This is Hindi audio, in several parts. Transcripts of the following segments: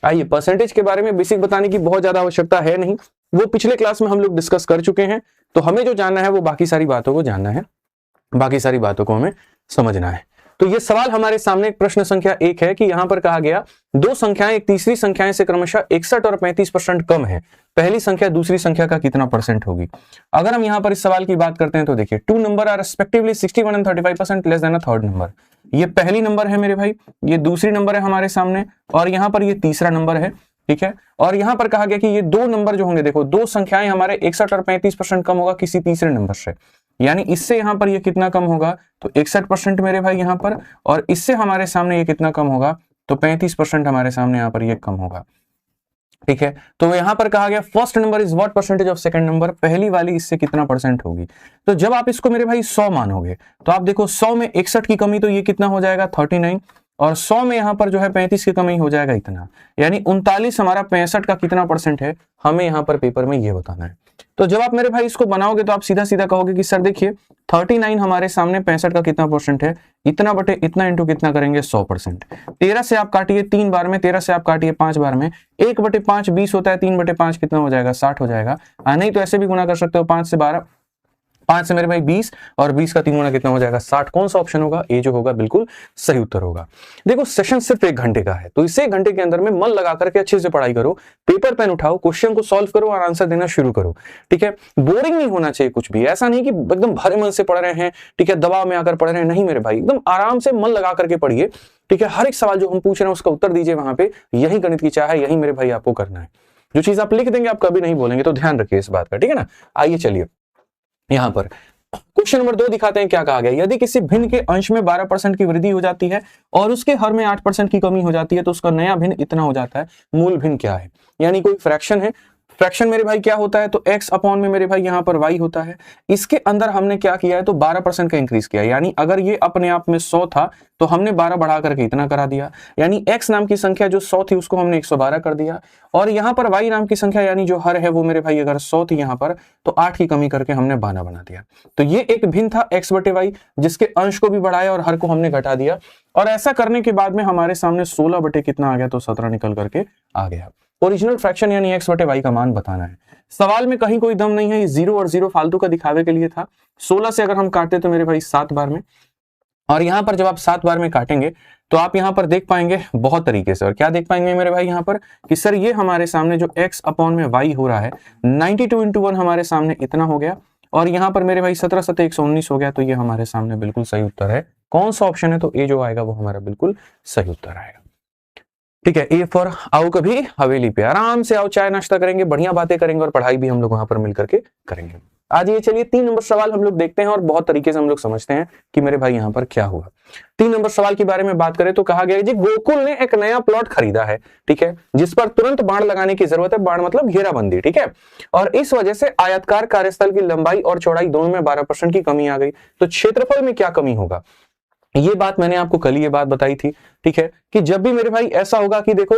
आइए, परसेंटेज के बारे में बेसिक बताने की बहुत ज्यादा आवश्यकता है नहीं, वो पिछले क्लास में हम लोग डिस्कस कर चुके हैं। तो हमें जो जानना है वो बाकी सारी बातों को जानना है, बाकी सारी बातों को हमें समझना है। तो ये सवाल हमारे सामने प्रश्न संख्या 1 है कि यहां पर कहा गया दो संख्याएं एक तीसरी संख्याएं से क्रमशः 61 और 35% कम है, पहली संख्या दूसरी संख्या का कितना परसेंट होगी। अगर हम यहां पर इस सवाल की बात करते हैं तो देखिए, two number are respectively 61 and 35% less than a third number. ये पहली नंबर है मेरे भाई, ये दूसरी नंबर है हमारे सामने, और यहां पर ये तीसरा नंबर है, ठीक है। और यहां पर कहा गया कि ये दो नंबर जो होंगे, देखो दो संख्याएं हमारे 61 और 35% कम होगा किसी तीसरे नंबर से, यानी इससे यहां पर ये कितना कम होगा तो 61% मेरे भाई यहां पर, और इससे हमारे सामने ये कितना कम होगा तो 35% हमारे सामने यहां पर ये कम होगा, ठीक है। तो यहां पर कहा गया first number is what percentage of second number, पहली वाली इससे कितना परसेंट होगी। तो जब आप इसको मेरे भाई 100 मानोगे तो आप देखो 100 में 61 की कमी तो ये कितना हो जाएगा 39, और 100 में यहां पर जो है 35 की कमी हो जाएगा इतना, यानी 39 हमारा 65 का कितना परसेंट है, हमें यहां पर पेपर में ये बताना है। तो जब आप मेरे भाई इसको बनाओगे तो आप सीधा सीधा कहोगे कि सर देखिए 39 हमारे सामने 65 का कितना परसेंट है, इतना बटे इतना इंटू कितना करेंगे 100%। 13 से आप काटिए 3 बार में, 13 से आप काटिए 5 बार में, 1/5 20 होता है, 3/5 कितना हो जाएगा 60 हो जाएगा। नहीं तो ऐसे भी गुना कर सकते हो, 5 से 12, 5 से मेरे भाई 20, और 20 का 3 गुना कितना हो जाएगा 60। कौन सा ऑप्शन होगा, ए जो होगा बिल्कुल सही उत्तर होगा। देखो सेशन सिर्फ 1 घंटे का है, तो इस 1 घंटे के अंदर में मन लगा करके अच्छे से पढ़ाई करो, पेपर पेन उठाओ, क्वेश्चन को सॉल्व करो और आंसर देना शुरू करो, ठीक है। बोरिंग नहीं होना चाहिए कुछ भी, ऐसा नहीं कि एकदम भरे मन से पढ़ रहे हैं, ठीक है, दबाव में आकर पढ़ रहे हैं, नहीं मेरे भाई, एकदम आराम से मन लगा करके पढ़िए, ठीक है। हर एक सवाल जो हम पूछ रहे हैं उसका उत्तर दीजिए वहां पे, यही गणित की चाह है, यही मेरे भाई आपको करना है। जो चीज आप लिख देंगे आप कभी नहीं बोलेंगे, तो ध्यान रखिए इस बात का, ठीक है ना। आइए चलिए यहां पर क्वेश्चन नंबर 2 दिखाते हैं क्या कहा गया। यदि किसी भिन्न के अंश में 12% की वृद्धि हो जाती है और उसके हर में 8% की कमी हो जाती है तो उसका नया भिन्न इतना हो जाता है, मूल भिन्न क्या है। यानी कोई फ्रैक्शन है, फ्रैक्शन मेरे भाई क्या होता है तो x अपॉन में मेरे भाई यहां पर y होता है, इसके अंदर हमने क्या किया है तो 12% का इंक्रीज किया, यानी अगर ये अपने आप में 100 था तो हमने 12 बढ़ा करके इतना करा दिया, यानी x नाम की संख्या जो 100 थी उसको हमने 112 कर दिया, और यहां पर y नाम की संख्या यानी जो हर है वो मेरे भाई अगर 100 थी यहां पर तो 8 की कमी करके हमने 12 बना दिया। तो ये एक भिन्न था x बटे y, जिसके अंश को भी बढ़ाया और हर को हमने घटा दिया, और ऐसा करने के बाद में हमारे सामने 16 बटे कितना आ गया तो 17 निकल करके आ गया। ओरिजिनल फ्रैक्शन यानी x बटे y का मान बताना है। सवाल में कहीं कोई दम नहीं है, ये 0 और 0 फालतू का दिखावे के लिए था। 16 से अगर हम काटते तो मेरे भाई 7 बार में, और यहां पर जब आप 7 बार में काटेंगे तो आप यहां पर देख पाएंगे बहुत तरीके से, और क्या देख पाएंगे मेरे भाई यहां पर कि सर ये हमारे सामने जो x अपॉन में y हो रहा है 92 इंटू 1 हमारे सामने इतना हो गया, और यहां पर मेरे भाई 17 7 119 हो गया, तो ये हमारे सामने बिल्कुल सही उत्तर है। कौन सा ऑप्शन है तो ए जो आएगा वो हमारा बिल्कुल सही उत्तर आएगा, ठीक है। ए फॉर आओ कभी हवेली पे, आराम से आओ, चाय नाश्ता करेंगे, बढ़िया बातें करेंगे और पढ़ाई भी हम लोग वहां पर मिलकर के करेंगे। आज ये चलिए 3 नंबर सवाल हम लोग देखते हैं और बहुत तरीके से हम लोग समझते हैं कि मेरे भाई यहां पर क्या हुआ। 3 नंबर सवाल के बारे में बात करें तो कहा गया जी गोकुल ने एक नया प्लॉट खरीदा है, ठीक है, जिस पर तुरंत बाढ़ लगाने की जरूरत है, बाढ़ मतलब घेराबंदी, ठीक है, और इस वजह से आयताकार कार्यस्थल की लंबाई और चौड़ाई दोनों में 12% की कमी आ गई, तो क्षेत्रफल में क्या कमी होगा। ये बात मैंने आपको कल ये बात बताई थी, ठीक है, कि जब भी मेरे भाई ऐसा होगा कि देखो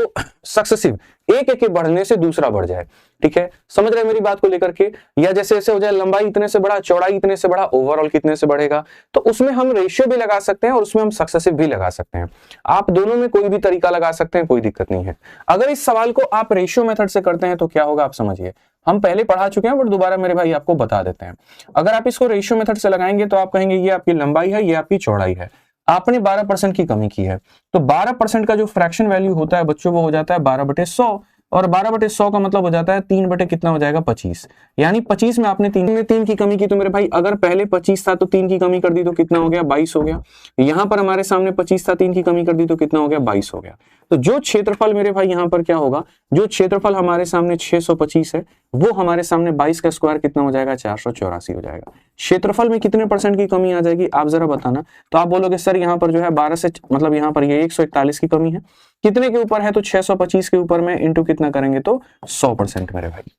सक्सेसिव एक एक के बढ़ने से दूसरा बढ़ जाए, ठीक है, समझ रहे हैं मेरी बात को लेकर के, या जैसे ऐसे हो जाए लंबाई इतने से बड़ा चौड़ाई इतने से बड़ा ओवरऑल कितने से बढ़ेगा, तो उसमें हम रेशियो भी लगा सकते हैं और उसमें हम सक्सेसिव भी लगा सकते हैं। आप दोनों में कोई भी तरीका लगा सकते हैं, कोई दिक्कत नहीं है। अगर इस सवाल को आप रेशियो मेथड से करते हैं तो क्या होगा आप समझिए, हम पहले पढ़ा चुके हैं बट दोबारा मेरे भाई आपको बता देते हैं। अगर आप इसको रेशियो मेथड से लगाएंगे तो आप कहेंगे ये आपकी लंबाई है, ये आपकी चौड़ाई है, आपने 12% की कमी की है, तो 12% का जो फ्रैक्शन वैल्यू होता है बच्चों वो हो जाता है 12/100, और 12/100 का मतलब हो जाता है 3 बटे कितना हो जाएगा 25, यानी 25 में आपने 3 की कमी की, तो मेरे भाई अगर पहले 25 था तो 3 की कमी कर दी तो कितना हो गया 22 हो गया, यहां पर हमारे सामने 25 था 3 की कमी कर दी तो कितना हो गया 22 हो गया। तो जो क्षेत्रफल मेरे भाई यहां पर क्या होगा, जो क्षेत्रफल हमारे सामने 625 है वो हमारे सामने 22 का स्क्वायर कितना हो जाएगा 484 हो जाएगा। क्षेत्रफल में कितने परसेंट की कमी आ जाएगी आप जरा बताना, तो आप बोलोगे सर यहाँ पर जो है 12 से मतलब यहाँ पर ये 141 की कमी है, कितने के ऊपर है तो 625 के ऊपर में इंटू कितना करेंगे तो 100% मेरे भाई।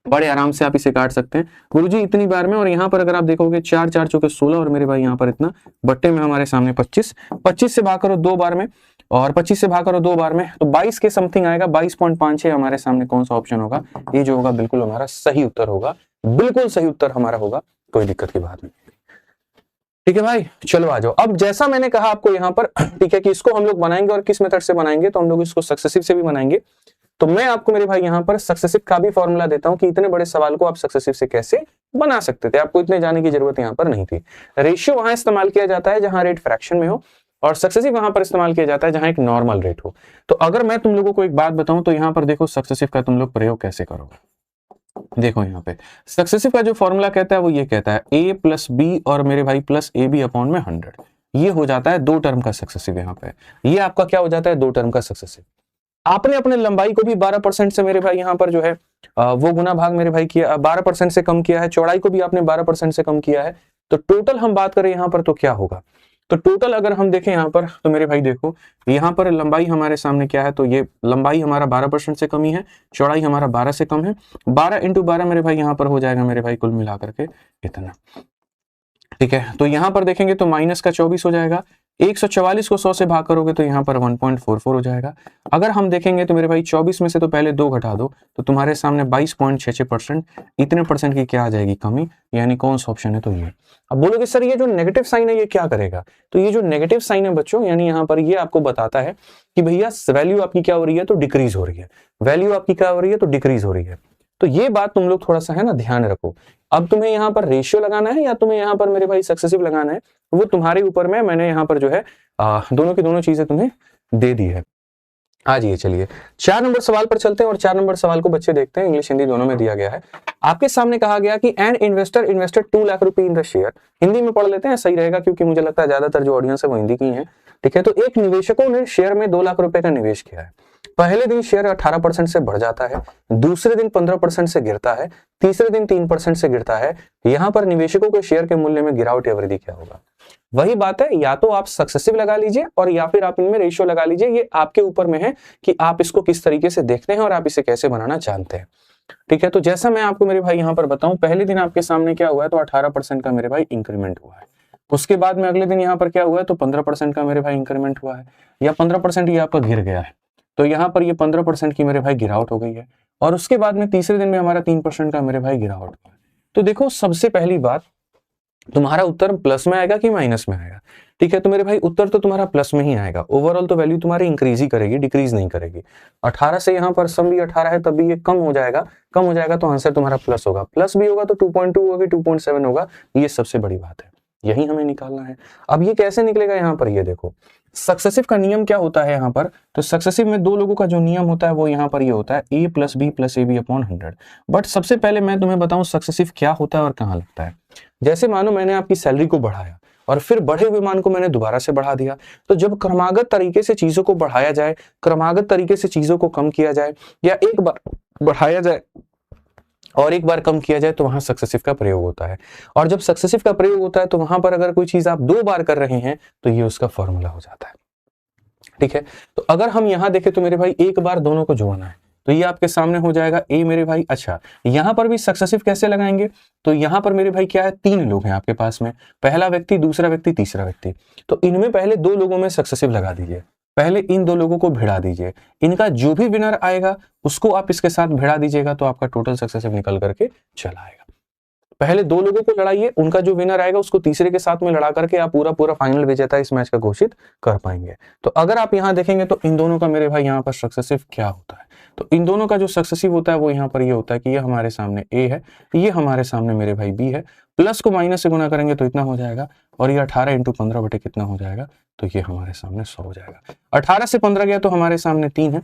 बड़े आराम से आप इसे काट सकते हैं गुरुजी इतनी बार में, और यहाँ पर अगर आप देखोगे 4 4 चौके 16 और मेरे भाई यहाँ पर इतना बट्टे में हमारे सामने 25, 25 से भाग करो 2 बार में और 25 से भाग करो 2 बार में तो 22 के समथिंग आएगा, 22.56 हमारे सामने कौन सा ऑप्शन होगा, ये जो होगा बिल्कुल हमारा सही उत्तर होगा, बिल्कुल सही उत्तर हमारा होगा, कोई दिक्कत की बात नहीं। ठीक है भाई, चलो आ जाओ। अब जैसा मैंने कहा आपको यहाँ पर, ठीक है, कि इसको हम लोग बनाएंगे और किस मेथड से बनाएंगे, तो हम लोग इसको सक्सेसिव से भी बनाएंगे। तो मैं आपको मेरे भाई यहाँ पर सक्सेसिव का भी फॉर्मूला देता हूं कि इतने बड़े सवाल को आप सक्सेसिव से कैसे बना सकते थे, आपको इतने जाने की जरूरत यहाँ पर नहीं थी। रेशियो वहां इस्तेमाल किया जाता है जहां रेट फ्रैक्शन में हो, और सक्सेसिव वहां पर इस्तेमाल किया जाता है जहां एक नॉर्मल रेट हो। तो अगर मैं तुम लोगों को एक बात बताऊं तो यहाँ पर देखो सक्सेसिव का तुम लोग प्रयोग कैसे करोगे। देखो यहाँ पे सक्सेसिव का जो फॉर्मूला कहता है वो ये कहता है a प्लस बी और मेरे भाई प्लस ए बी अपॉन में 100। ये हो जाता है दो टर्म का सक्सेसिव। यहाँ पे ये आपका क्या हो जाता है, दो टर्म का सक्सेसिव। आपने अपने लंबाई को भी 12% से मेरे भाई यहाँ पर जो है वो गुना भाग मेरे भाई किया, 12% से कम किया है। चौड़ाई को भी आपने 12% से कम किया है। तो टोटल हम बात करें यहाँ पर तो क्या होगा, तो टोटल अगर हम देखें यहाँ पर तो मेरे भाई देखो यहाँ पर लंबाई हमारे सामने क्या है, तो ये लंबाई हमारा 12% से कम ही है, चौड़ाई हमारा 12 से कम है। 12 × 12 मेरे भाई यहाँ पर हो जाएगा मेरे भाई कुल मिला करके इतना। ठीक है, तो यहाँ पर देखेंगे तो माइनस का 24 हो जाएगा। 144 को 100 से भाग करोगे तो यहाँ पर 1.44 हो जाएगा। अगर हम देखेंगे तो मेरे भाई 24 में से तो पहले 2 घटा दो तो तुम्हारे सामने 22.66%, इतने परसेंट की क्या आ जाएगी, कमी, यानी कौन सा ऑप्शन है, तो ये। अब बोलोगे सर ये जो नेगेटिव साइन है ये क्या करेगा, तो ये जो नेगेटिव साइन है बच्चों, यानी यहाँ पर ये आपको बताता है कि भैया वैल्यू आपकी क्या हो रही है, तो डिक्रीज हो रही है। वैल्यू आपकी क्या हो रही है, तो डिक्रीज हो रही है। तो ये बात तुम लोग थोड़ा सा है ना ध्यान रखो। अब तुम्हें यहाँ पर रेशियो लगाना है या तुम्हें यहाँ पर मेरे भाई सक्सेसिव लगाना है, वो तुम्हारे ऊपर में, मैंने यहाँ पर जो है दोनों की दोनों चीजें तुम्हें दे दी है। आ जाइए, चलिए 4 नंबर सवाल पर चलते हैं और 4 नंबर सवाल को बच्चे देखते हैं, इंग्लिश हिंदी दोनों में दिया गया है। आपके सामने कहा गया कि एन इन्वेस्टर इन्वेस्टेड 2 लाख रुपए इन द शेयर। हिंदी में पढ़ लेते हैं, सही रहेगा, क्योंकि मुझे लगता है ज्यादातर जो ऑडियंस है वो हिंदी की है। ठीक है, तो एक निवेशकों ने शेयर में 2 लाख रुपए का निवेश किया है। पहले दिन शेयर 18% से बढ़ जाता है, दूसरे दिन 15% से गिरता है, तीसरे दिन 3% से गिरता है। यहाँ पर निवेशकों के शेयर के मूल्य में गिरावट या वृद्धि क्या होगा। वही बात है, या तो आप सक्सेसिव लगा लीजिए और या फिर आप इनमें रेशियो लगा लीजिए। ये आपके ऊपर में है कि आप इसको किस तरीके से देखते हैं और आप इसे कैसे बनाना जानते हैं। ठीक है, तो जैसा मैं आपको मेरे भाई यहाँ पर बताऊं, पहले दिन आपके सामने क्या हुआ है, तो 18% का मेरे भाई इंक्रीमेंट हुआ है। उसके बाद में अगले दिन यहाँ पर क्या हुआ है, तो 15% का मेरे भाई इंक्रीमेंट हुआ है, या 15% ये आपका गिर गया है। तो यहाँ पर ये 15% की मेरे भाई गिरावट हो गई है। और उसके बाद में तीसरे दिन में हमारा 3% का मेरे भाई गिरावट हुआ है। तो देखो सबसे पहली बात, तुम्हारा उत्तर प्लस में आएगा कि माइनस में आएगा। ठीक है, तो मेरे भाई उत्तर तो तुम्हारा प्लस में ही आएगा। ओवरऑल तो वैल्यू तुम्हारी इंक्रीज ही करेगी, डिक्रीज नहीं करेगी। 18 से यहाँ पर सम भी 18 है, तब भी ये कम हो जाएगा, कम हो जाएगा तो आंसर तुम्हारा प्लस होगा। प्लस भी होगा तो 2.2 होगा, 2.7 होगा। ये सबसे बड़ी बात है, यही हमें निकालना है। अब ये कैसे निकलेगा, यहाँ पर ये देखो सक्सेसिव का नियम क्या होता है यहाँ पर, तो सक्सेसिव में दो लोगों का जो नियम होता है वो यहाँ पर ये होता है a plus B plus A B upon 100। But सबसे पहले मैं तुम्हें बताऊं सक्सेसिव क्या होता है और कहाँ लगता है। जैसे मानो मैंने आपकी सैलरी को बढ़ाया और फिर बढ़े हुए मान को मैंने दोबारा से बढ़ा दिया। तो जब क्रमागत तरीके से चीजों को बढ़ाया जाए, क्रमागत तरीके से चीजों को कम किया जाए, या एक बार बढ़ाया जाए और एक बार कम किया जाए, तो वहां सक्सेसिव का प्रयोग होता है। और जब सक्सेसिव का प्रयोग होता है तो वहां पर अगर कोई चीज आप 2 बार कर रहे हैं तो ये उसका फॉर्मूला हो जाता है। ठीक है, तो अगर हम यहां देखें तो मेरे भाई एक बार दोनों को जोड़ना है, तो ये आपके सामने हो जाएगा ए मेरे भाई। अच्छा, यहां पर भी सक्सेसिव कैसे लगाएंगे, तो यहां पर मेरे भाई क्या है, 3 लोग हैं आपके पास में, पहला व्यक्ति, दूसरा व्यक्ति, तीसरा व्यक्ति। तो इनमें पहले 2 लोगों में सक्सेसिव लगा दीजिए, पहले इन 2 लोगों को भिड़ा दीजिए। इनका जो भी विनर आएगा उसको आप इसके साथ भिड़ा दीजिएगा, तो आपका टोटल सक्सेसिव निकल करके चला आएगा। पहले 2 लोगों को लड़ाइए, उनका जो विनर आएगा उसको तीसरे के साथ में लड़ा करके आप पूरा फाइनल विजेता इस मैच का घोषित कर पाएंगे। तो अगर आप यहां देखेंगे तो इन दोनों का मेरे भाई यहाँ पर सक्सेसिव क्या होता है, तो इन दोनों का जो सक्सेसिव होता है वो यहाँ पर ये होता है कि ये हमारे सामने ए है, ये हमारे सामने मेरे भाई बी है। प्लस को माइनस से गुना करेंगे तो इतना हो जाएगा, और ये 18 × 15 बटे कितना हो जाएगा, तो ये हमारे सामने 100 हो जाएगा। 18 से 15 गया तो हमारे सामने 3 है।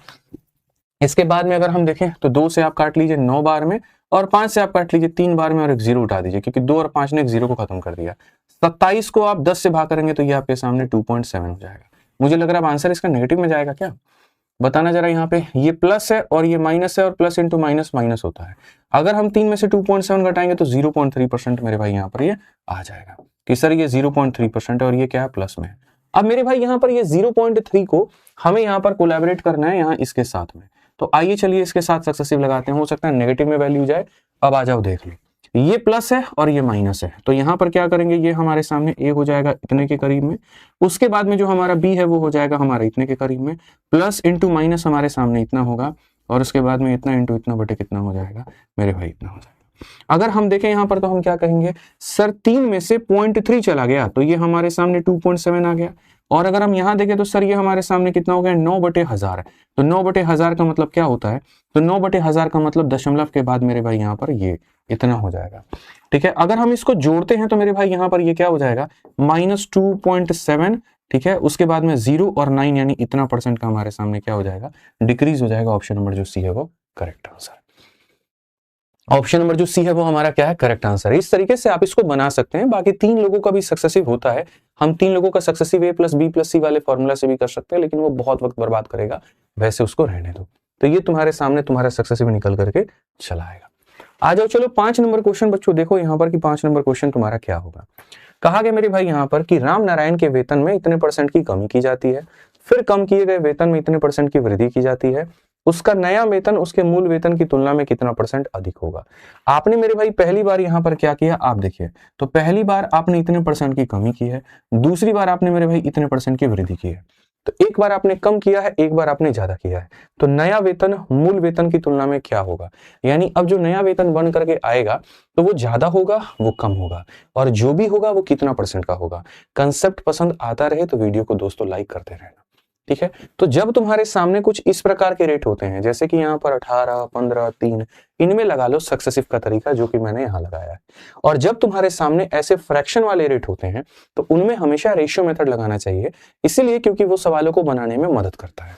इसके बाद में अगर हम देखें तो 2 से आप काट लीजिए 9 बार में, और 5 से आप काट लीजिए 3 बार में, और एक 0 उठा दीजिए, क्योंकि 2 और 5 ने एक 0 को खत्म कर दिया। 27 को आप 10 से भाग करेंगे तो ये आपके सामने 2.7 हो जाएगा। मुझे लग रहा है आंसर इसका नेगेटिव में जाएगा क्या, बताना जरा। यहाँ पे ये प्लस है और ये माइनस है, और प्लस इंटू माइनस माइनस होता है। अगर हम 3 में से 2.7 घटाएंगे तो 0.3% मेरे भाई यहाँ पर ये आ जाएगा कि सर ये 0.3% है और ये क्या है, प्लस में है। अब मेरे भाई यहाँ पर ये 0.3 को हमें यहाँ पर कोलैबोरेट करना है यहाँ इसके साथ में, तो आइए चलिए इसके साथ सक्सेसिव लगाते हैं। हो सकता है नेगेटिव में वैल्यू जाए। अब आ जाओ देख लो, ये प्लस है और ये माइनस है, तो यहाँ पर क्या करेंगे, ये हमारे सामने ए हो जाएगा इतने के करीब में, उसके बाद में जो हमारा बी है वो हो जाएगा हमारा इतने के करीब में, प्लस इंटू माइनस हमारे सामने इतना होगा, और उसके बाद में इतना इंटू इतना बटे कितना हो जाएगा मेरे भाई, इतना हो जाएगा। अगर हम देखें यहाँ पर तो हम क्या कहेंगे सर 3 में से 0.3 चला गया तो ये हमारे सामने 2.7 आ गया। और अगर हम यहाँ देखें तो सर ये हमारे सामने कितना हो गया 9/1000। तो 9/1000 का मतलब क्या होता है, तो 9/1000 का मतलब दशमलव के बाद मेरे भाई यहाँ पर ये इतना हो जाएगा। ठीक है, अगर हम इसको जोड़ते हैं तो मेरे भाई यहाँ पर ये क्या हो जाएगा -2.7। ठीक है, उसके बाद में 0 और 9 यानी इतना % का हमारे सामने क्या हो जाएगा डिक्रीज हो जाएगा। ऑप्शन नंबर जो सी है वो करेक्ट आंसर। ऑप्शन नंबर जो सी है वो हमारा क्या है करेक्ट आंसर है। इस तरीके से आप इसको बना सकते हैं। बाकी 3 लोगों का भी सक्सेसिव होता है, हम 3 लोगों का सक्सेसिव A+B+C वाले फॉर्मूला से भी कर सकते हैं, लेकिन वो बहुत वक्त बर्बाद करेगा, वैसे उसको रहने दो। तो ये तुम्हारे सामने तुम्हारा सक्सेसिव निकल करके चला आएगा। आ जाओ चलो 5 नंबर क्वेश्चन बच्चों, देखो यहाँ पर कि 5 नंबर क्वेश्चन तुम्हारा क्या होगा। कहा गया मेरे भाई यहाँ पर कि राम नारायण के वेतन में इतने % की कमी की जाती है, फिर कम किए गए वेतन में इतने % की वृद्धि की जाती है, उसका नया वेतन उसके मूल वेतन की तुलना में कितना % अधिक होगा। आपने मेरे भाई पहली बार यहाँ पर क्या किया, आप देखिए तो पहली बार आपने इतने % की कमी की है, दूसरी बार आपने मेरे भाई इतने % की वृद्धि की है। तो एक बार आपने कम किया है, एक बार आपने ज्यादा किया है। तो नया वेतन मूल वेतन की तुलना में क्या होगा, यानी अब जो नया वेतन बन करके आएगा तो वो ज्यादा होगा, वो कम होगा, और जो भी होगा वो कितना % का होगा। कंसेप्ट पसंद आता रहे तो वीडियो को दोस्तों लाइक करते रहना। ठीक है, तो जब तुम्हारे सामने कुछ इस प्रकार के रेट होते हैं, जैसे कि यहाँ पर 18, 15, 3, इनमें लगा लो सक्सेसिव का तरीका जो कि मैंने यहाँ लगाया है। और जब तुम्हारे सामने ऐसे फ्रैक्शन वाले रेट होते हैं तो उनमें हमेशा रेशियो मेथड लगाना चाहिए, इसीलिए क्योंकि वो सवालों को बनाने में मदद करता है,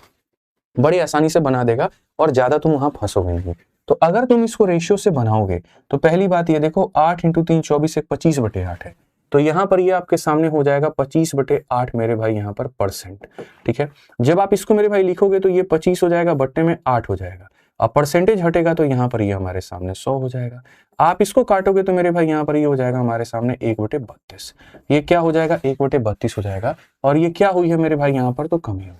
बड़ी आसानी से बना देगा और ज्यादा तुम वहां फंसोगे नहीं। तो अगर तुम इसको रेशियो से बनाओगे तो पहली बात ये देखो 8 × 3 24 एक 25/8 है, तो यहाँ पर ये आपके सामने हो जाएगा 25/8 मेरे भाई यहाँ पर %। ठीक है, जब आप इसको मेरे भाई लिखोगे तो ये 25 हो जाएगा, बट्टे में 8 हो जाएगा, अब परसेंटेज हटेगा तो यहाँ पर ये हमारे सामने 100 हो जाएगा। आप इसको काटोगे तो मेरे भाई यहाँ पर ये हो जाएगा हमारे सामने 1/32। ये क्या हो जाएगा 1/32 हो जाएगा, और ये क्या हुई है मेरे भाई यहाँ पर तो कमी हुई।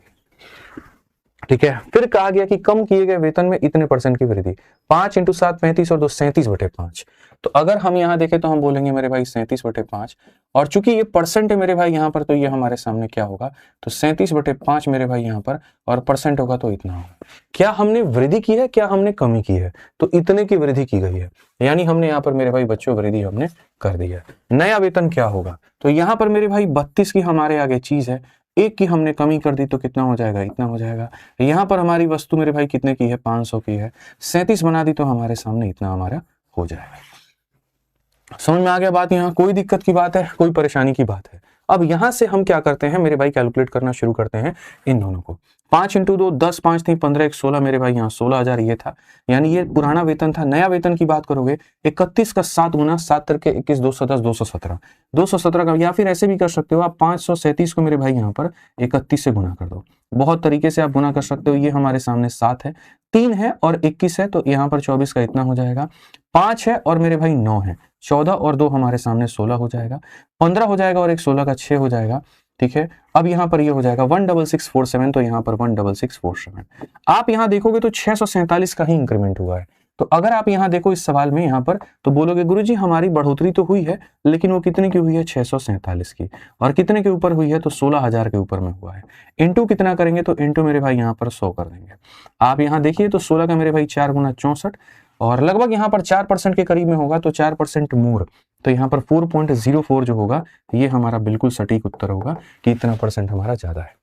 ठीक है, फिर कहा गया कि कम किए गए वेतन में इतने % की वृद्धि, 5 × 7 35 और 2 37/5। तो अगर हम यहाँ देखें तो हम बोलेंगे मेरे भाई 37/5, और चूंकि ये % है मेरे भाई यहाँ पर तो ये हमारे सामने क्या होगा तो 37/5 मेरे भाई यहाँ पर, और % होगा तो इतना होगा। क्या हमने वृद्धि की है, क्या हमने कमी की है, तो इतने की वृद्धि की गई है, यानी हमने यहाँ पर मेरे भाई बच्चों वृद्धि हमने कर दी है। नया वेतन क्या होगा, तो यहाँ पर मेरे भाई 32 की हमारे आगे चीज है, एक की हमने कमी कर दी तो कितना हो जाएगा इतना हो जाएगा। यहाँ पर हमारी वस्तु मेरे भाई कितने की है 500 की है, 37 बना दी तो हमारे सामने इतना हमारा हो जाएगा। समझ में आ गया बात, यहाँ कोई दिक्कत की बात है, कोई परेशानी की बात है। अब यहां से हम क्या करते हैं मेरे भाई कैलकुलेट करना शुरू करते हैं इन दोनों को। 5 × 2 10, 5 3 15 1 16 मेरे भाई यहाँ 16,000 ये था, यानी ये पुराना वेतन था। नया वेतन की बात करोगे 31 का 7 गुना 7 करके 21 210 217 217 का, या फिर ऐसे भी कर सकते हो आप 537 को मेरे भाई यहाँ पर 31 से गुना कर दो। बहुत तरीके से आप गुना कर सकते हो। ये हमारे सामने 7 है, 3 है और 21 है, तो यहाँ पर 24 का इतना हो जाएगा। 5 है और मेरे भाई 9 है, 14 और 2 हमारे सामने 16 हो जाएगा, 15 हो जाएगा और एक 16 का 6 हो जाएगा। ठीक है, अब यहाँ पर ये हो जाएगा 16647, तो यहाँ पर 16647। आप यहाँ देखोगे तो 647 का ही इंक्रीमेंट हुआ है। तो अगर आप यहाँ देखो इस सवाल में यहाँ पर तो बोलोगे गुरुजी हमारी बढ़ोतरी तो हुई है, लेकिन वो कितने की हुई है 647 की, और कितने के ऊपर हुई है तो 16,000 के ऊपर में हुआ है। इंटू कितना करेंगे तो इंटू मेरे भाई यहाँ पर 100 कर देंगे। आप यहाँ देखिए तो 16 का मेरे भाई 4 गुना 64, और लगभग यहाँ पर 4% के करीब में होगा, तो 4% मोर, तो यहाँ पर 4.04 जो होगा ये हमारा बिल्कुल सटीक उत्तर होगा कि इतना % हमारा ज्यादा है।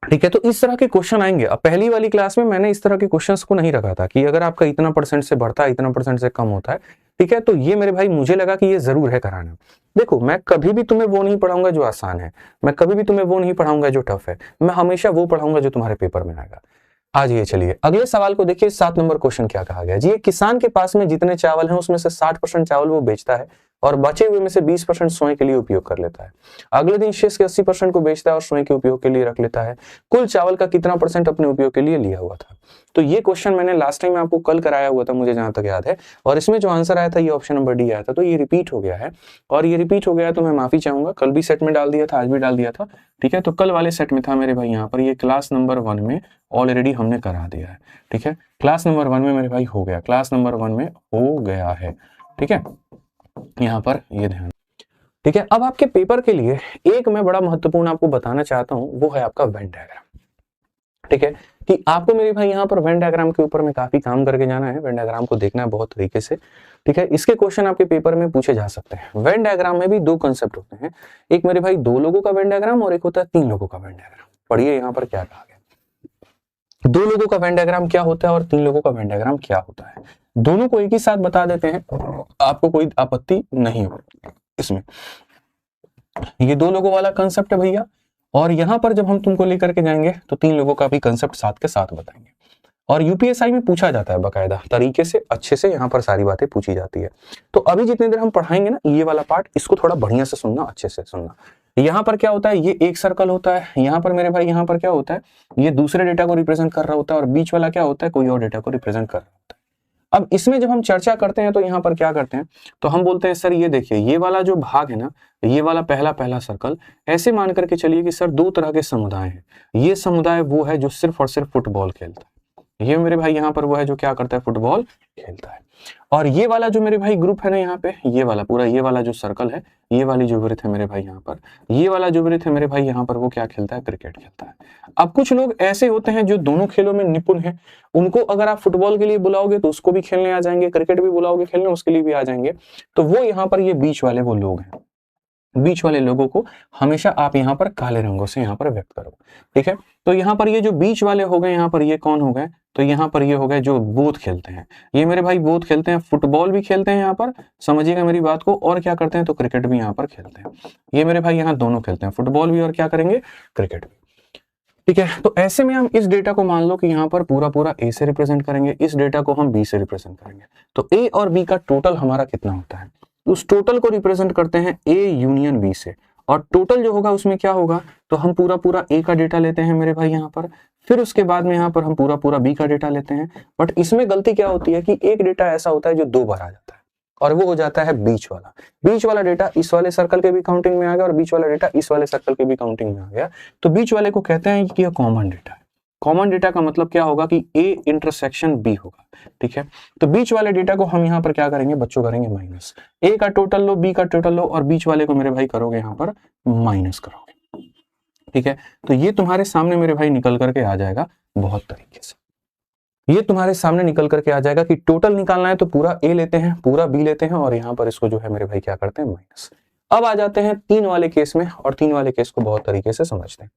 ठीक है, तो इस तरह के क्वेश्चन आएंगे। अब पहली वाली क्लास में मैंने इस तरह के क्वेश्चंस को नहीं रखा था कि अगर आपका इतना % से बढ़ता है, इतना % से कम होता है। ठीक है, तो ये मेरे भाई मुझे लगा कि ये जरूर है कराना। देखो मैं कभी भी तुम्हें वो नहीं पढ़ाऊंगा जो आसान है, मैं कभी भी तुम्हें वो नहीं पढ़ाऊंगा जो टफ है, मैं हमेशा वो पढ़ाऊंगा जो तुम्हारे पेपर में आएगा। आज ये चलिए अगले सवाल को देखिए। 7 नंबर क्वेश्चन क्या कहा गया जी, एक किसान के पास में जितने चावल हैं उसमें से 60% चावल वो बेचता है और बचे हुए में से 20% सोए के लिए उपयोग कर लेता है। अगले दिन शेष के 80% को बेचता है और सोए के उपयोग के लिए रख लेता है। कुल चावल का कितना % अपने उपयोग के लिए लिया हुआ था। तो ये क्वेश्चन मैंने लास्ट टाइम आपको कल कराया हुआ था, मुझे जहां तक याद है, और इसमें जो आंसर आया था ये ऑप्शन नंबर डी आया था। तो ये रिपीट हो गया है, और ये रिपीट हो गया तो मैं माफी चाहूंगा। कल भी सेट में डाल दिया था, आज भी डाल दिया था। ठीक है, तो कल वाले सेट में था मेरे भाई यहाँ पर, ये क्लास नंबर 1 में ऑलरेडी हमने करा दिया है। ठीक है, क्लास नंबर 1 में मेरे भाई हो गया, क्लास नंबर 1 में हो गया है। ठीक है, यहाँ पर ये ध्यान। ठीक है, अब आपके पेपर के लिए एक मैं बड़ा महत्वपूर्ण आपको बताना चाहता हूं, वो है आपका वेन डायग्राम। ठीक है, कि आपको मेरे भाई यहाँ पर वेन डायग्राम के ऊपर में काफी काम करके जाना है, वेन डायग्राम को देखना है बहुत तरीके से। ठीक है, इसके क्वेश्चन आपके पेपर में पूछे जा सकते हैं। वेन डायग्राम में भी दो कंसेप्ट होते हैं, एक मेरे भाई 2 लोगों का वेन डायग्राम और एक होता है 3 लोगों का वेन डायग्राम। पढ़िए यहाँ पर क्या कहा गया, 2 लोगों का वेन डायग्राम क्या होता है और 3 लोगों का वेन डायग्राम क्या होता है। दोनों को एक ही साथ बता देते हैं, आपको कोई आपत्ति नहीं होगी इसमें। ये 2 लोगों वाला कंसेप्ट है भैया, और यहां पर जब हम तुमको लेकर के जाएंगे तो 3 लोगों का भी कंसेप्ट साथ के साथ बताएंगे। और यूपीएसआई में पूछा जाता है बकायदा तरीके से, अच्छे से यहाँ पर सारी बातें पूछी जाती है। तो अभी जितनी देर हम पढ़ाएंगे ना ये वाला पार्ट, इसको थोड़ा बढ़िया से सुनना, अच्छे से सुनना। यहाँ पर क्या होता है, ये एक सर्कल होता है, यहाँ पर मेरे भाई यहाँ पर क्या होता है, ये दूसरे डेटा को रिप्रेजेंट कर रहा होता है, और बीच वाला क्या होता है, कोई और डेटा को रिप्रेजेंट कर रहा होता है। अब इसमें जब हम चर्चा करते हैं तो यहाँ पर क्या करते हैं, तो हम बोलते हैं सर ये देखिए ये वाला जो भाग है ना, ये वाला पहला सर्कल, ऐसे मान करके चलिए कि सर 2 तरह के समुदाय हैं। ये समुदाय वो है जो सिर्फ और सिर्फ फुटबॉल खेलता है, ये मेरे भाई यहाँ पर वो है जो क्या करता है, फुटबॉल खेलता है। और ये वाला जो मेरे भाई ग्रुप है ना यहाँ पे, ये वाला पूरा, ये वाला जो सर्कल है, ये वाली जो वृत्त है मेरे भाई यहाँ पर, ये वाला जो वृत्त है मेरे भाई यहाँ पर, वो क्या खेलता है, क्रिकेट खेलता है। अब कुछ लोग ऐसे होते हैं जो दोनों खेलों में निपुण हैं, उनको अगर आप फुटबॉल के लिए बुलाओगे तो उसको भी खेलने आ जाएंगे, क्रिकेट भी बुलाओगे खेलने उसके लिए भी आ जाएंगे। तो वो यहाँ पर ये बीच वाले वो लोग हैं, बीच वाले लोगों को हमेशा आप यहाँ पर काले रंगों से यहाँ पर व्यक्त करो। ठीक है, तो यहाँ पर ये जो बीच वाले हो गए, यहाँ पर ये कौन हो गए, तो यहाँ पर ये हो गए जो बोथ खेलते हैं। ये मेरे भाई बोथ खेलते हैं, फुटबॉल भी खेलते हैं यहाँ पर, समझिएगा मेरी बात को, और क्या करते हैं तो क्रिकेट भी यहाँ पर खेलते हैं। ये मेरे भाई यहाँ दोनों खेलते हैं, फुटबॉल भी और क्या करेंगे, क्रिकेट भी। ठीक है, तो ऐसे में हम इस डेटा को मान लो कि यहाँ पर पूरा पूरा ए से रिप्रेजेंट करेंगे, इस डेटा को हम बी से रिप्रेजेंट करेंगे। तो ए और बी का टोटल हमारा कितना होता है, उस टोटल को रिप्रेजेंट करते हैं ए यूनियन बी से, और टोटल जो होगा उसमें क्या होगा, तो हम पूरा पूरा ए का डेटा लेते हैं मेरे भाई यहाँ पर, फिर उसके बाद में यहाँ पर हम पूरा पूरा बी का डेटा लेते हैं। बट इसमें गलती क्या होती है कि एक डेटा ऐसा होता है जो 2 बार आ जाता है, और वो हो जाता है बीच वाला। बीच वाला डेटा इस वाले सर्कल के भी काउंटिंग में आ गया, और बीच वाला डेटा इस वाले सर्कल के भी काउंटिंग में आ गया, तो बीच वाले को कहते हैं कि यह कॉमन डेटा है। कॉमन डेटा का मतलब क्या होगा कि ए इंटरसेक्शन बी होगा। ठीक है, तो बीच वाले डेटा को हम यहाँ पर क्या करेंगे बच्चों, करेंगे माइनस। ए का टोटल लो, बी का टोटल लो, और बीच वाले को मेरे भाई करोगे यहाँ पर माइनस करोगे। ठीक है, तो ये तुम्हारे सामने मेरे भाई निकल करके आ जाएगा बहुत तरीके से, ये तुम्हारे सामने निकल करके आ जाएगा कि टोटल निकालना है तो पूरा ए लेते हैं, पूरा बी लेते हैं, और यहाँ पर इसको जो है मेरे भाई क्या करते हैं, माइनस। अब आ जाते हैं 3 वाले केस में, और 3 वाले केस को बहुत तरीके से समझते हैं।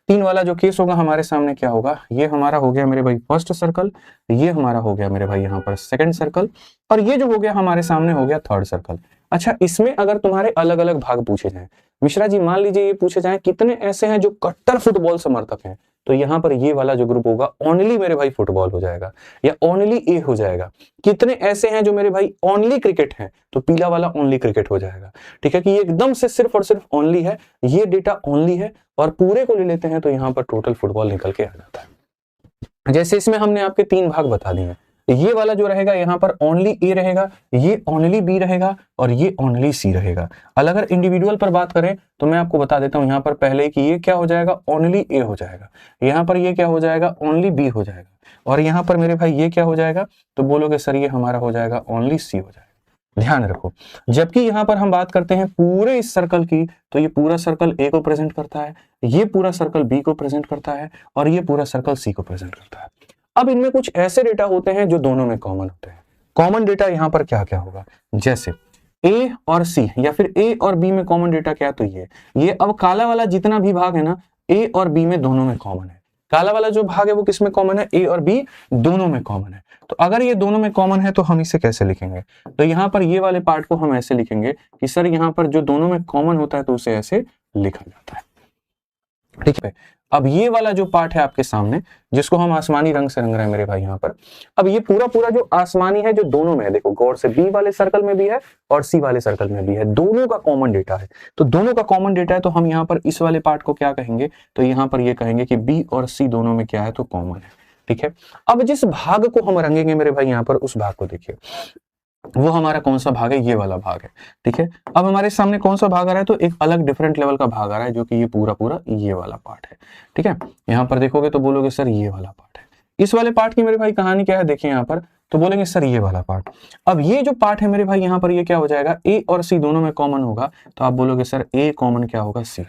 3 वाला जो केस होगा हमारे सामने क्या होगा, ये हमारा हो गया मेरे भाई फर्स्ट सर्कल, ये हमारा हो गया मेरे भाई यहाँ पर सेकंड सर्कल, और ये जो हो गया हमारे सामने हो गया थर्ड सर्कल। अच्छा, इसमें अगर तुम्हारे अलग अलग भाग पूछे जाएं, मिश्रा जी मान लीजिए ये पूछे जाएं कितने ऐसे हैं जो कट्टर फुटबॉल समर्थक हैं, तो यहाँ पर ये वाला जो ग्रुप होगा ओनली मेरे भाई फुटबॉल हो जाएगा, या ओनली ए हो जाएगा। कितने ऐसे हैं जो मेरे भाई ओनली क्रिकेट हैं, तो पीला वाला ओनली क्रिकेट हो जाएगा। ठीक है, कि ये एकदम से सिर्फ और सिर्फ ओनली है, ये डेटा ओनली है, और पूरे को ले लेते हैं तो यहाँ पर टोटल फुटबॉल निकल के आ जाता है। जैसे इसमें हमने आपके 3 भाग बता दिए, ये वाला जो रहेगा यहाँ पर ओनली ए रहेगा, ये ओनली बी रहेगा, और ये ओनली सी रहेगा। अगर इंडिविजुअल पर बात करें तो मैं आपको बता देता हूँ यहाँ पर पहले कि ये क्या हो जाएगा, ओनली ए हो जाएगा, यहाँ पर ये क्या हो जाएगा, ओनली बी हो जाएगा, और यहाँ पर मेरे भाई ये क्या हो जाएगा, तो बोलोगे सर ये हमारा हो जाएगा ओनली सी हो जाएगा। ध्यान रखो, जबकि यहाँ पर हम बात करते हैं पूरे इस सर्कल की, तो ये पूरा सर्कल ए को प्रेजेंट करता है, ये पूरा सर्कल बी को प्रेजेंट करता है, और ये पूरा सर्कल सी को प्रेजेंट करता है। अब इनमें कुछ ऐसे डेटा होते हैं जो दोनों में कॉमन होते हैं। कॉमन डेटा यहाँ पर क्या क्या होगा, जैसे ए और सी, या फिर ए और बी में कॉमन डेटा क्या, तो ये अब काला वाला जितना भी भाग है ना, ए और बी में दोनों में कॉमन है। काला वाला जो भाग है वो किसमें कॉमन है, ए और बी दोनों में कॉमन है। तो अगर ये दोनों में कॉमन है तो हम इसे कैसे लिखेंगे, तो यहाँ पर ये वाले पार्ट को हम ऐसे लिखेंगे कि सर यहाँ पर जो दोनों में कॉमन होता है तो उसे ऐसे लिखा जाता है। ठीक है, अब ये वाला जो पार्ट है आपके सामने, जिसको हम आसमानी रंग से रंग रहे हैं मेरे भाई यहाँ पर, अब ये पूरा पूरा जो आसमानी है जो दोनों में है, देखो गौर से, बी वाले सर्कल में भी है और सी वाले सर्कल में भी है, दोनों का कॉमन डेटा है। तो दोनों का कॉमन डेटा है तो हम यहाँ पर इस वाले पार्ट को क्या कहेंगे, तो यहाँ पर ये कहेंगे कि बी और सी दोनों में क्या है, तो कॉमन है। ठीक है, अब जिस भाग को हम रंगेंगे मेरे भाई यहाँ पर, उस भाग को देखिए, वो हमारा कौन सा भाग है, ये वाला भाग है। ठीक है, अब हमारे सामने कौन सा भाग आ रहा है, तो एक अलग डिफरेंट लेवल का भाग आ रहा है, जो कि ये पूरा पूरा ये वाला पार्ट है। ठीक है, यहाँ पर देखोगे तो बोलोगे सर ये वाला पार्ट है। इस वाले पार्ट की मेरे भाई कहानी क्या है, देखिए यहाँ पर, तो बोलेंगे सर ये वाला पार्ट। अब ये जो पार्ट है मेरे भाई यहाँ पर, ये क्या हो जाएगा, ए और सी दोनों में कॉमन होगा, तो आप बोलोगे सर ए कॉमन क्या होगा, सी।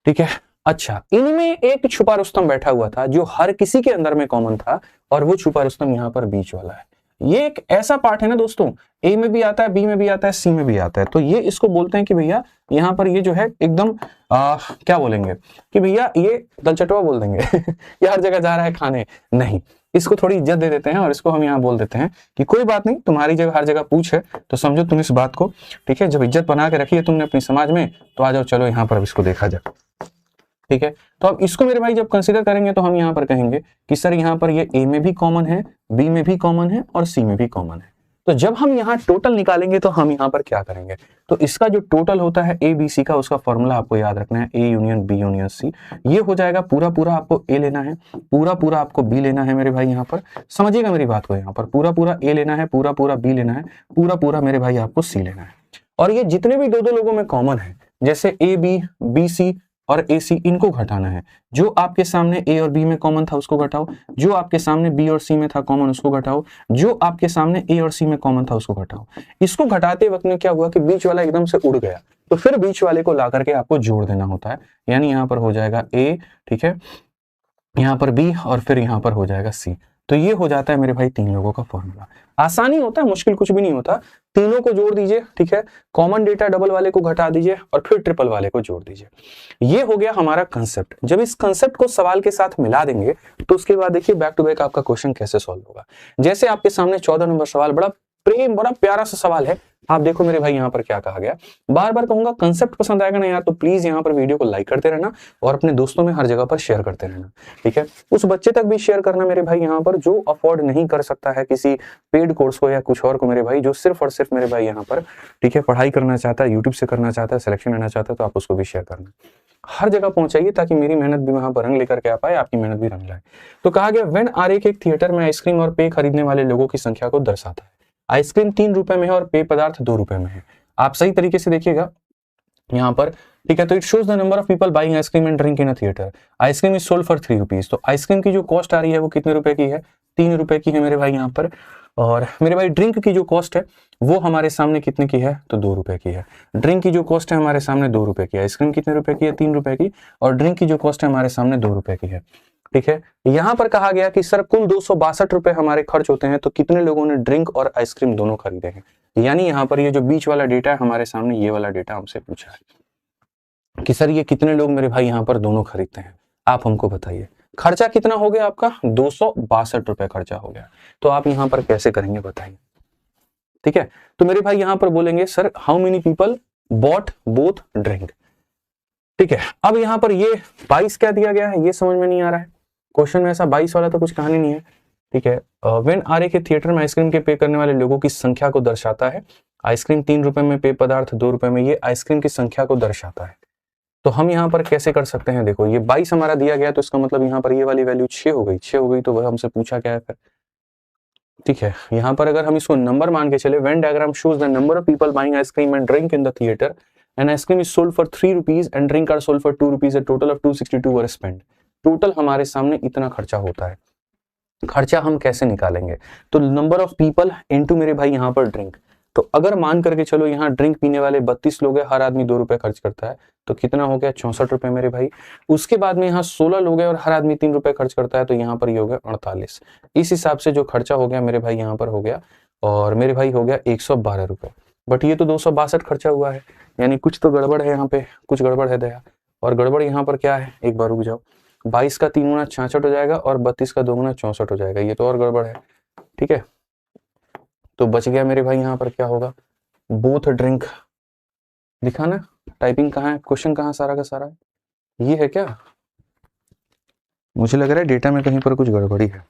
ठीक है, अच्छा, इनमें एक छुपा रुस्तम बैठा हुआ था जो हर किसी के अंदर में कॉमन था, और वो छुपा रुस्तम यहाँ पर बीच वाला है। ये एक ऐसा पार्ट है ना दोस्तों, ए में भी आता है, बी में भी आता है, सी में भी आता है। तो ये इसको बोलते हैं कि भैया यहाँ पर ये जो है एकदम क्या बोलेंगे कि भैया ये दलचटवा बोल देंगे ये हर जगह जा रहा है खाने, नहीं, इसको थोड़ी इज्जत दे देते हैं और इसको हम यहाँ बोल देते हैं कि कोई बात नहीं, तुम्हारी जगह हर जगह पूछ है, तो समझो तुम इस बात को, ठीक है। जब इज्जत बना के रखी है तुमने अपनी समाज में, तो आ जाओ, चलो यहाँ पर अब इसको देखा जाए, ठीक है। तो अब इसको मेरे भाई जब कंसीडर करेंगे तो हम यहाँ पर कहेंगे कि सर यहाँ पर ये ए में भी कॉमन है, बी में भी कॉमन है और सी में भी कॉमन है। तो जब हम यहाँ टोटल निकालेंगे तो हम यहाँ पर क्या करेंगे, तो इसका जो टोटल होता है ए बी सी का, उसका फॉर्मूला आपको याद रखना है, A union B union C. ये हो जाएगा पूरा पूरा आपको ए लेना है, पूरा पूरा आपको बी लेना है मेरे भाई। यहाँ पर समझिएगा मेरी बात को, यहाँ पर पूरा पूरा ए लेना है, पूरा पूरा बी लेना है, पूरा पूरा मेरे भाई आपको सी लेना है। और ये जितने भी दो दो लोगों में कॉमन है, जैसे ए बी, बी सी और ए सी, इनको घटाना है। जो आपके सामने ए और बी में कॉमन था उसको घटाओ, जो आपके सामने बी और सी में था कॉमन उसको घटाओ, जो आपके सामने ए और सी में कॉमन था उसको घटाओ। इसको घटाते वक्त में क्या हुआ कि बीच वाला एकदम से उड़ गया, तो फिर बीच वाले को ला करके आपको जोड़ देना होता है। यानी यहाँ पर हो जाएगा ए, ठीक है, यहाँ पर बी और फिर यहाँ पर हो जाएगा सी। तो ये हो जाता है मेरे भाई तीन लोगों का फॉर्मूला। आसानी होता है, मुश्किल कुछ भी नहीं होता। तीनों को जोड़ दीजिए, ठीक है, कॉमन डेटा डबल वाले को घटा दीजिए और फिर ट्रिपल वाले को जोड़ दीजिए। ये हो गया हमारा कंसेप्ट। जब इस कंसेप्ट को सवाल के साथ मिला देंगे तो उसके बाद देखिए बैक टू बैक आपका क्वेश्चन कैसे सॉल्व होगा। जैसे आपके सामने 14 नंबर सवाल, बड़ा बड़ा प्यारा सा सवाल है। आप देखो मेरे भाई यहाँ पर क्या कहा गया। बार बार कहूंगा, कंसेप्ट पसंद आएगा ना यार तो प्लीज यहाँ पर वीडियो को लाइक करते रहना और अपने दोस्तों में हर जगह पर शेयर करते रहना, ठीक है। उस बच्चे तक भी शेयर करना मेरे भाई यहाँ पर जो अफोर्ड नहीं कर सकता है किसी पेड कोर्स को या कुछ और को मेरे भाई, जो सिर्फ और सिर्फ मेरे भाई यहाँ पर, ठीक है, पढ़ाई करना चाहता है, यूट्यूब से करना चाहता है, सिलेक्शन लेना चाहता है, तो आप उसको भी शेयर करना। हर जगह पहुंचाइए ताकि मेरी मेहनत भी वहां पर रंग लेकर के आ पाए, आपकी मेहनत भी रंग लाए। तो कहा गया व्हेन आरेख एक थिएटर में आइसक्रीम और पे खरीदने वाले लोगों की संख्या को दर्शाता है। आइसक्रीम 3 रुपए में है और पेय पदार्थ 2 रुपए में है। आप सही तरीके से देखिएगा यहाँ पर, ठीक है। तो it shows the number of people buying ice cream and drink in a theatre. Ice cream is sold for 3 rupees. तो आइसक्रीम की जो कॉस्ट आ रही है वो कितने रुपए की है, 3 रुपए की है मेरे भाई यहाँ पर। और मेरे भाई ड्रिंक की जो कॉस्ट है वो हमारे सामने कितने की है, तो 2 रुपए की है। ड्रिंक की जो कॉस्ट है हमारे सामने 2 रुपए की, आइसक्रीम कितने रुपए की है, 3 रुपए की, और ड्रिंक की जो कॉस्ट है हमारे सामने 2 रुपए की है, ठीक है। यहाँ पर कहा गया कि सर कुल 262 रुपए हमारे खर्च होते हैं, तो कितने लोगों ने ड्रिंक और आइसक्रीम दोनों खरीदे हैं। यानी यहाँ पर ये जो बीच वाला डेटा है हमारे सामने, ये वाला डेटा हमसे पूछा है कि सर ये कितने लोग मेरे भाई यहाँ पर दोनों खरीदते हैं, आप हमको बताइए। खर्चा कितना हो गया आपका, 262 रुपए खर्चा हो गया। तो आप यहाँ पर कैसे करेंगे बताइए, ठीक है। तो मेरे भाई यहाँ पर बोलेंगे sir how many people bought both drink, ठीक है। अब यहाँ पर ये 22 क्या दिया गया है ये समझ में नहीं आ रहा है, क्वेश्चन में ऐसा 22 वाला तो कुछ कहानी नहीं है, ठीक है। व्हेन आरे के थिएटर में आइसक्रीम के पे करने वाले लोगों की संख्या को दर्शाता है। आइसक्रीम 3 रुपए में, पेय पदार्थ 2 रुपए में, ये आइसक्रीम की संख्या को दर्शाता है। तो हम यहाँ पर कैसे कर सकते हैं, देखो ये 22 हमारा दिया गया तो इसका मतलब यहाँ पर ये वाली वैल्यू 6 हो गई, 6 हो गई, तो वह हमसे पूछा क्या है फिर, ठीक है। यहाँ पर अगर हम इसको नंबर मान के चले, Venn diagram shows the number of people buying ice cream and drink in the theatre and ice cream is sold for 3 rupees and drink are sold for 2 rupees, a total of 262 were spent। Total हमारे सामने इतना खर्चा होता है। खर्चा हम कैसे निकालेंगे, तो नंबर ऑफ पीपल इनटू मेरे भाई यहाँ पर ड्रिंक। तो अगर मान करके चलो यहाँ ड्रिंक पीने वाले 32 लोग हैं, हर आदमी 2 रुपए खर्च करता है, तो कितना हो गया 64 रुपए मेरे भाई। उसके बाद में यहाँ 16 लोग हैं और हर आदमी 3 रुपए खर्च करता है, तो यहाँ पर ये हो गया 48। इस हिसाब से जो खर्चा हो गया मेरे भाई यहाँ पर हो गया, और मेरे भाई हो गया 112 रुपए। बट ये तो 262 खर्चा हुआ है, यानी कुछ तो गड़बड़ है यहाँ पे, कुछ गड़बड़ है दया। और गड़बड़ यहाँ पर क्या है, एक बार रुक जाओ, 22 का 3 गुना 66 हो जाएगा और 32 का 2 गुना 64 हो जाएगा, ये तो और गड़बड़ है, ठीक है। तो बच गया मेरे भाई यहाँ पर क्या होगा, बोथ ड्रिंक दिखा ना, टाइपिंग कहाँ है, क्वेश्चन कहाँ सारा का सारा है, ये है क्या, मुझे लग रहा है डेटा में कहीं पर कुछ गड़बड़ी है।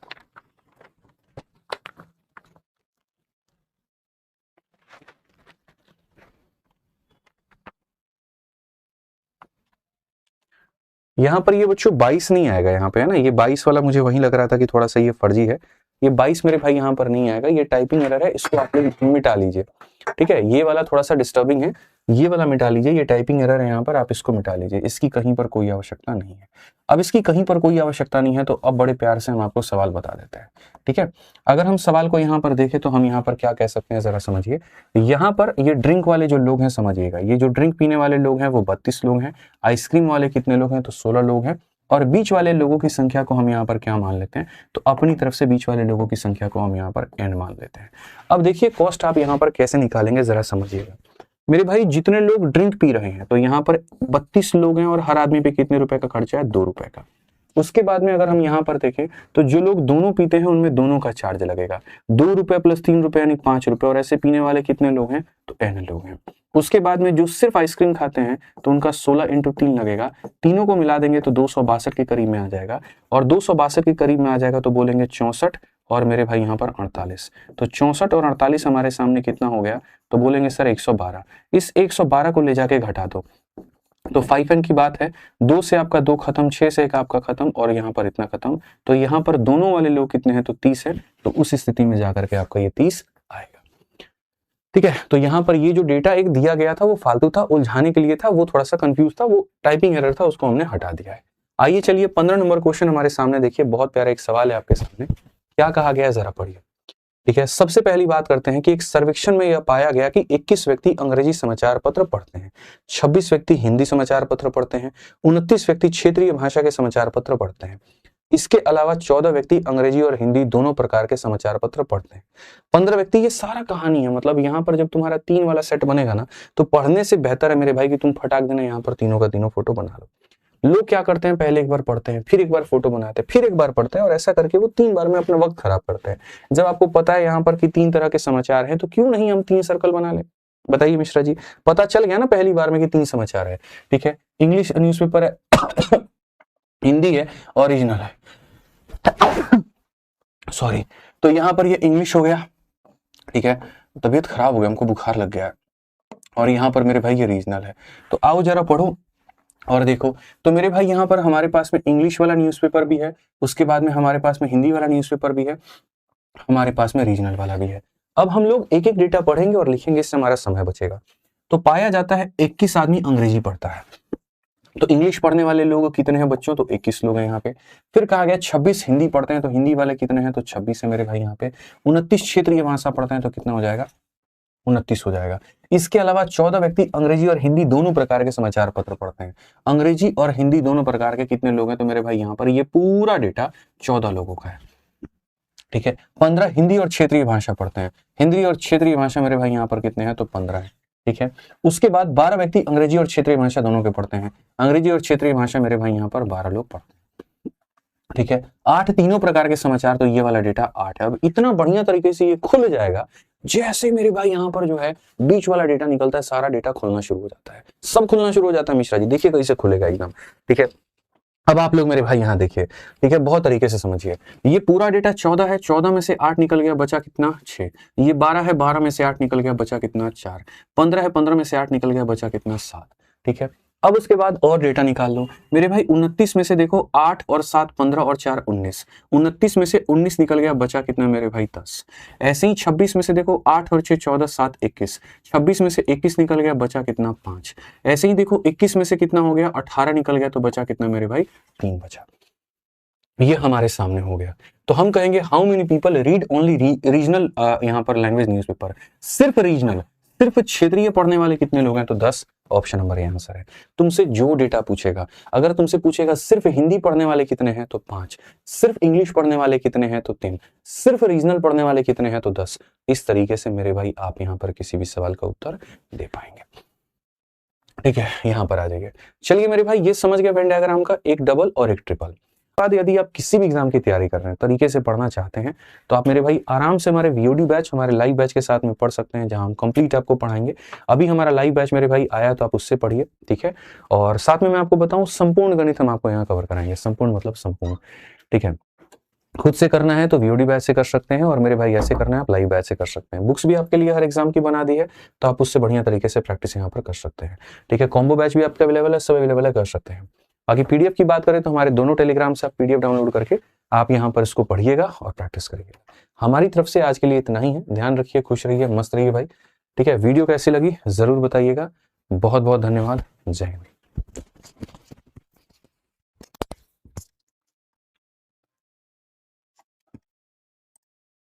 यहाँ पर ये बच्चों 22 नहीं आएगा यहाँ पे, है ना, ये 22 वाला मुझे वही लग रहा था कि थोड़ा सा ये फर्जी है। ये 22 मेरे भाई यहाँ पर नहीं आएगा, ये टाइपिंग एरर है, इसको आप लोग मिटा लीजिए, ठीक है। ये वाला थोड़ा सा डिस्टर्बिंग है, ये वाला मिटा लीजिए, ये टाइपिंग एरर है यहाँ पर, आप इसको मिटा लीजिए, इसकी कहीं पर कोई आवश्यकता नहीं है। अब इसकी कहीं पर कोई आवश्यकता नहीं है तो अब बड़े प्यार से हम आपको सवाल बता देते हैं, ठीक है। अगर हम सवाल को यहाँ पर देखें तो हम यहाँ पर क्या कह सकते हैं, जरा समझिए। यहाँ पर ये ड्रिंक वाले जो लोग हैं, समझिएगा, ये जो ड्रिंक पीने वाले लोग हैं वो 32 लोग हैं। आइसक्रीम वाले कितने लोग हैं, तो 16 लोग हैं। और बीच वाले लोगों की संख्या को हम यहाँ पर क्या मान लेते हैं, तो अपनी तरफ से बीच वाले लोगों की संख्या को हम यहाँ पर n मान लेते हैं। अब देखिए कॉस्ट आप यहाँ पर कैसे निकालेंगे, जरा समझिएगा मेरे भाई। जितने लोग ड्रिंक पी रहे हैं तो यहाँ पर 32 लोग हैं और हर आदमी पे कितने रुपए का खर्चा है, 2 रुपए का। उसके बाद में अगर हम यहाँ पर देखें तो जो लोग दोनों पीते हैं उनमें दोनों का चार्ज लगेगा, 2 रुपए प्लस 3 रुपए यानी 5 रुपए। और ऐसे पीने वाले कितने लोग हैं, तो n लोग हैं। उसके बाद में जो सिर्फ आइसक्रीम खाते हैं तो उनका 16 × 3 लगेगा, तीनों को मिला देंगे तो 262 के करीब में आ जाएगा। और 262 के करीब में आ जाएगा तो बोलेंगे 64 और मेरे भाई यहाँ पर 48। तो 64 और 48 हमारे सामने कितना हो गया, तो बोलेंगे सर 112। इस 112 को ले जाके घटा दो तो 5n की बात है, 2 से आपका 2 खत्म, 6 से 1 आपका खत्म और यहाँ पर इतना खत्म। तो यहाँ पर दोनों वाले लोग कितने हैं, तो 30 है। तो उस स्थिति में जाकर के आपका ये 30 आएगा, ठीक है। तो यहाँ पर ये जो डेटा एक दिया गया था वो फालतू था, उलझाने के लिए था, वो थोड़ा सा कंफ्यूज था, वो टाइपिंग एरर था, उसको हमने हटा दिया है। आइए चलिए 15 नंबर क्वेश्चन हमारे सामने देखिए, बहुत प्यारा एक सवाल है आपके सामने। क्या कहा गया है जरा पढ़िए, ठीक है। सबसे पहली बात करते हैं कि एक सर्वेक्षण में यह पाया गया कि 21 व्यक्ति अंग्रेजी समाचार पत्र पढ़ते हैं, 26 व्यक्ति हिंदी समाचार पत्र पढ़ते हैं, 29 व्यक्ति क्षेत्रीय भाषा के समाचार पत्र पढ़ते हैं। इसके अलावा 14 व्यक्ति अंग्रेजी और हिंदी दोनों प्रकार के समाचार पत्र पढ़ते हैं। 15 व्यक्ति, ये सारा कहानी है। मतलब यहाँ पर जब तुम्हारा 3 वाला सेट बनेगा ना तो पढ़ने से बेहतर है मेरे भाई कि तुम फटाक देना यहाँ पर तीनों का तीनों फोटो बना लो। लोग क्या करते हैं, पहले एक बार पढ़ते हैं, फिर एक बार फोटो बनाते हैं, फिर एक बार पढ़ते हैं और ऐसा करके वो 3 बार में अपना वक्त खराब करते हैं। जब आपको पता है यहाँ पर कि 3 तरह के समाचार हैं तो क्यों नहीं हम 3 सर्कल बना लें, बताइए मिश्रा जी। पता चल गया ना पहली बार में कि 3 समाचार है, ठीक है। इंग्लिश न्यूज़पेपर है, हिंदी है, ओरिजिनल है, सॉरी। तो यहाँ पर ये इंग्लिश हो गया, ठीक है। तबीयत खराब हो गया, हमको बुखार लग गया है। और यहाँ पर मेरे भाई ये रीजनल है। तो आओ जरा पढ़ो और देखो। तो मेरे भाई यहाँ पर हमारे पास में इंग्लिश वाला न्यूज़पेपर भी है, उसके बाद में हमारे पास में हिंदी वाला न्यूज़पेपर भी है, हमारे पास में रीजनल वाला भी है। अब हम लोग एक एक डेटा पढ़ेंगे और लिखेंगे, इससे हमारा समय बचेगा। तो पाया जाता है 21 आदमी अंग्रेजी पढ़ता है। तो इंग्लिश पढ़ने वाले लोग कितने हैं बच्चों, तो 21 लोग हैं यहाँ पे। फिर कहा गया 26 हिंदी पढ़ते हैं, तो हिंदी वाले कितने हैं, तो 26 है मेरे भाई यहाँ पे। 29 क्षेत्रीय भाषा पढ़ते हैं तो कितना हो जाएगा, 29 हो जाएगा। इसके अलावा 14 व्यक्ति अंग्रेजी और हिंदी दोनों प्रकार के समाचार पत्र पढ़ते हैं। अंग्रेजी और हिंदी दोनों प्रकार के कितने लोग हैं, तो मेरे भाई यहाँ पर ये पूरा डेटा 14 लोगों का है, ठीक है। 15 हिंदी और क्षेत्रीय भाषा पढ़ते हैं। हिंदी और क्षेत्रीय भाषा मेरे भाई यहाँ पर कितने हैं, तो 15 है, ठीक है। उसके बाद 12 व्यक्ति अंग्रेजी और क्षेत्रीय भाषा दोनों के पढ़ते हैं। अंग्रेजी और क्षेत्रीय भाषा मेरे भाई यहाँ पर 12 लोग पढ़ते हैं, ठीक है। 8 तीनों प्रकार के समाचार, तो ये वाला डेटा 8 है। अब इतना बढ़िया तरीके से ये खुल जाएगा, जैसे मेरे भाई यहाँ पर जो है बीच वाला डेटा निकलता है, सारा डेटा खुलना शुरू हो जाता है, सब खुलना शुरू हो जाता है। मिश्रा जी देखिए कैसे खुलेगा एकदम, ठीक है। अब आप लोग मेरे भाई यहाँ देखिए, ठीक है, बहुत तरीके से समझिए। ये पूरा डेटा 14 है, 14 में से 8 निकल गया, बचा कितना, 6। ये 12 है, 12 में से 8 निकल गया, बचा कितना, 4। 15 है, 15 में से 8 निकल गया, बचा कितना, 7, ठीक है। अब उसके बाद और डेटा निकाल लो मेरे भाई। 29 में से देखो 8 और 7 15 और 4 19। 29 में से 19 निकल गया, बचा कितना मेरे भाई, 10। ऐसे ही 26 में से देखो 8 और 6 14 7 21। 26 में से 21 निकल गया, बचा कितना, 5। ऐसे ही देखो 21 में से कितना हो गया, 18 निकल गया, तो बचा कितना मेरे भाई, 3 बचा। ये हमारे सामने हो गया। तो हम कहेंगे how many people read only regional यहाँ पर लैंग्वेज न्यूज़पेपर, सिर्फ रीजनल, सिर्फ क्षेत्रीय पढ़ने वाले कितने लोग हैं, तो 10। ऑप्शन नंबर ये आंसर है। तुमसे जो डेटा पूछेगा, अगर तुमसे पूछेगा सिर्फ हिंदी पढ़ने वाले कितने हैं, तो 5। सिर्फ इंग्लिश पढ़ने वाले कितने हैं, तो 3। सिर्फ रीजनल पढ़ने वाले कितने हैं, तो 10। इस तरीके से मेरे भाई आप यहाँ पर किसी भी सवाल का उत्तर दे पाएंगे, ठीक है। यहाँ पर आ जाइए। चलिए मेरे भाई ये समझ गए वेन डायग्राम का, एक डबल और एक ट्रिपल। बाद यदि आप किसी भी एग्जाम की तैयारी कर रहे हैं, तरीके से पढ़ना चाहते हैं, तो आप मेरे भाई आराम से हमारे वीओडी बैच, हमारे लाइव बैच के साथ में पढ़ सकते हैं, जहां हम कंप्लीट आपको पढ़ाएंगे। अभी हमारा लाइव बैच मेरे भाई आया, तो आप उससे पढ़िए, ठीक है। और साथ में मैं आपको बताऊं, संपूर्ण गणित हम आपको यहाँ कवर कराएंगे। संपूर्ण मतलब संपूर्ण, ठीक है। खुद से करना है तो वीओडी बैच से कर सकते हैं, और मेरे भाई ऐसे करना है आप लाइव बैच से कर सकते हैं। बुक्स भी आपके लिए हर एग्जाम की बना दी है, तो आप उससे बढ़िया तरीके से प्रैक्टिस यहाँ पर कर सकते हैं, ठीक है। कॉम्बो बैच भी आपका अवेलेबल है, सब अवेलेबल है, कर सकते हैं। बाकी पीडीएफ की बात करें तो हमारे दोनों टेलीग्राम से आप पीडीएफ डाउनलोड करके आप यहाँ पर इसको पढ़िएगा और प्रैक्टिस करिएगा। हमारी तरफ से आज के लिए इतना ही है। ध्यान रखिए, खुश रहिए, मस्त रहिए भाई, ठीक है। वीडियो कैसी लगी जरूर बताइएगा। बहुत बहुत धन्यवाद। जय हिंद।